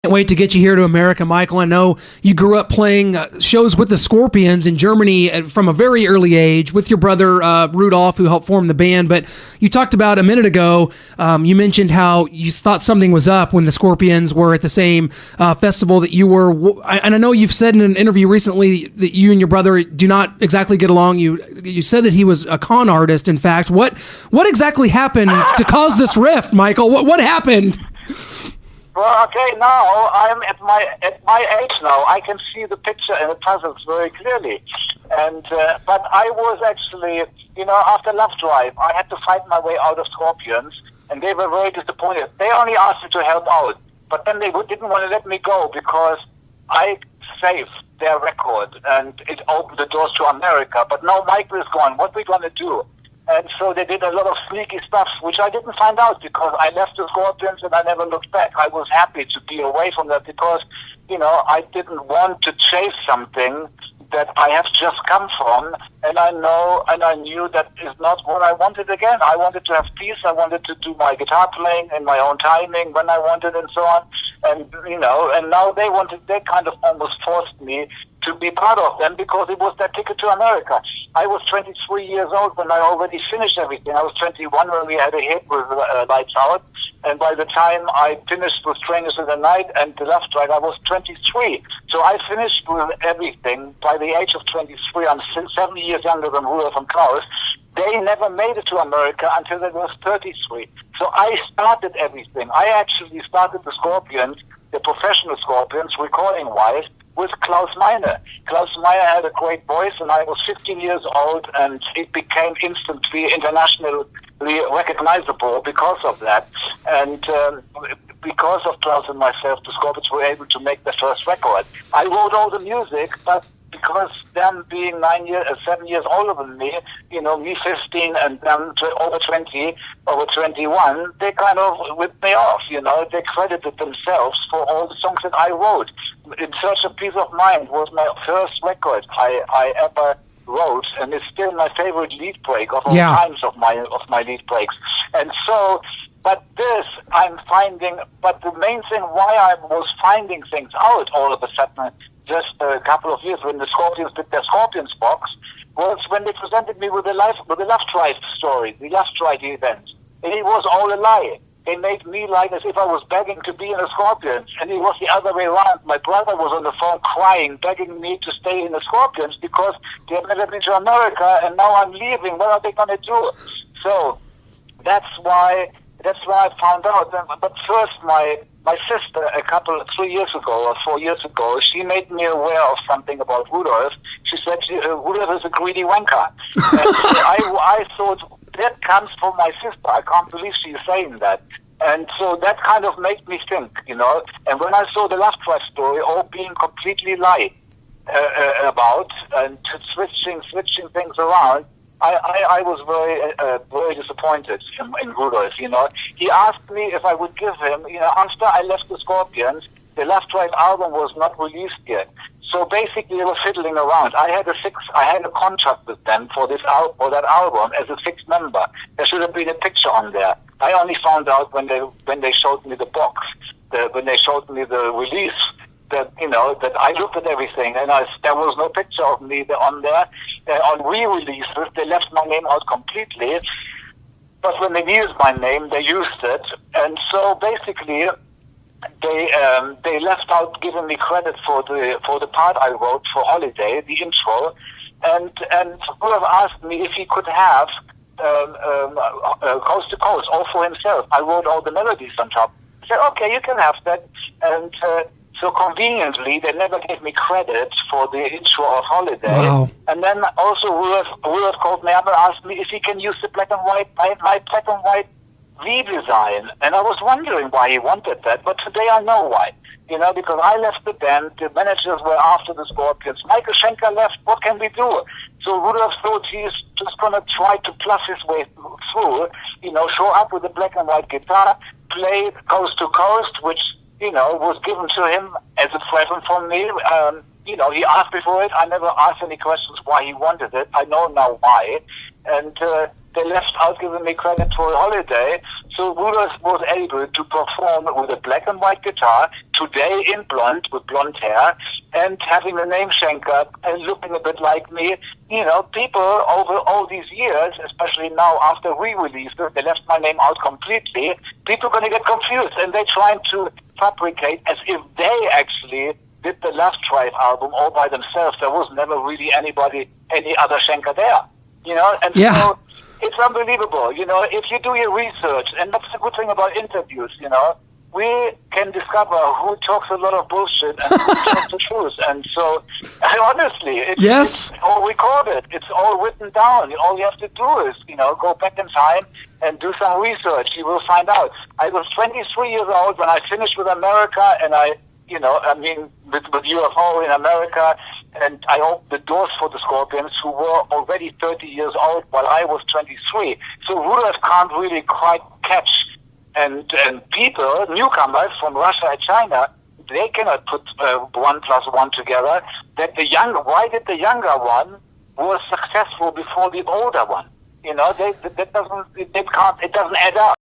Can't wait to get you here to America, Michael. I know you grew up playing shows with the Scorpions in Germany from a very early age with your brother Rudolf, who helped form the band. But you talked about a minute ago, you mentioned how you thought something was up when the Scorpions were at the same festival that you were. And I know you've said in an interview recently that you and your brother do not exactly get along. You said that he was a con artist, in fact. What exactly happened to cause this rift, Michael? What happened? Well, okay, now I'm at my age now. I can see the picture and the puzzles very clearly. And but I was actually, after Love Drive, I had to fight my way out of Scorpions, and they were very disappointed. They only asked me to help out, but then they didn't want to let me go because I saved their record and it opened the doors to America. But now Michael is gone. What are we going to do? And so they did a lot of sneaky stuff, which I didn't find out because I left the Scorpions and I never looked back. I was happy to be away from that because, I didn't want to chase something that I have just come from. And I knew that is not what I wanted again. I wanted to have peace. I wanted to do my guitar playing in my own timing when I wanted and so on. And, and now they kind of almost forced me to be part of them because it was their ticket to America. I was 23 years old when I already finished everything. I was 21 when we had a hit with Lights Out. And by the time I finished with Strangers in the Night and The Love Drive, I was 23. So I finished with everything by the age of 23. I'm 7 years younger than Rudolf and Klaus. They never made it to America until they was 33. So I started everything. I actually started the Scorpions, the professional Scorpions, recording-wise, with Klaus Meine. Klaus Meine had a great voice, and I was 15 years old, and it became instantly internationally recognizable because of that. And because of Klaus and myself, the Scorpions were able to make the first record. I wrote all the music, but because them being 7 years older than me, me 15 and them over 20, over 21, they kind of ripped me off, They credited themselves for all the songs that I wrote. In Search of Peace of Mind was my first record I ever wrote, and it's still my favorite lead break of all times of my lead breaks. And so, but this I'm finding, but the main thing why I was finding things out all of a sudden, just a couple of years when the Scorpions did their Scorpions box, was when they presented me with the Love Drive story, the Love Drive event. And it was all a lie. They made me like as if I was begging to be in the Scorpions, and it was the other way around. My brother was on the phone crying, begging me to stay in the Scorpions because they had never been to America, and now I'm leaving. What are they going to do? So that's why I found out. But first, my sister, 3 years ago or 4 years ago, she made me aware of something about Rudolf. She said Rudolf is a greedy wanker. And so I thought, that comes from my sister. I can't believe she's saying that. And so that kind of made me think, And when I saw the Love Drive story all being completely lied about and switching things around, I was very disappointed in Rudolf, He asked me if I would give him, after I left the Scorpions, the Love Drive album was not released yet. So basically they were fiddling around. I had a contract with them for that album as a fixed member. There should have been a picture on there. I only found out when they showed me the box, when they showed me the release, that that I looked at everything and there was no picture of me on there. On re-releases, they left my name out completely. But when they used my name, they used it, and so basically they left out giving me credit for the part I wrote for Holiday, the intro, and whoever asked me if he could have Coast to Coast all for himself. I wrote all the melodies on top. I said, okay, you can have that, and so conveniently, they never gave me credit for the intro of Holiday. Wow. And then also Rudolf called me up and asked me if he can use the black and white, my black and white V-design. And I was wondering why he wanted that, but today I know why. Because I left the band, the managers were after the Scorpions. Michael Schenker left, what can we do? So Rudolf thought he's just going to try to plus his way through, show up with a black and white guitar, play Coast to Coast, which was given to him as a present from me. He asked me for it. I never asked any questions why he wanted it. I know now why. And they left out giving me credit for Holiday. So Rudolf was able to perform with a black and white guitar, today in blonde, with blonde hair, and having the name Schenker and looking a bit like me. You know, people over all these years, especially now after we released it, they left my name out completely. People are going to get confused, and they're trying to fabricate as if they actually did the Love Drive album all by themselves. There was never really any other Schenker there. You know, and so it's unbelievable. You know, if you do your research, and that's the good thing about interviews, you know, we can discover who talks a lot of bullshit and who talks the truth. And so, honestly, it's all recorded. It's all written down. All you have to do is, you know, go back in time and do some research. You will find out. I was 23 years old when I finished with America, and with UFO in America, and I opened the doors for the Scorpions, who were already 30 years old while I was 23. So Rudolf can't really quite catch. And people, newcomers from Russia and China, they cannot put 1 plus 1 together. Why did the younger one was successful before the older one? You know, it doesn't add up.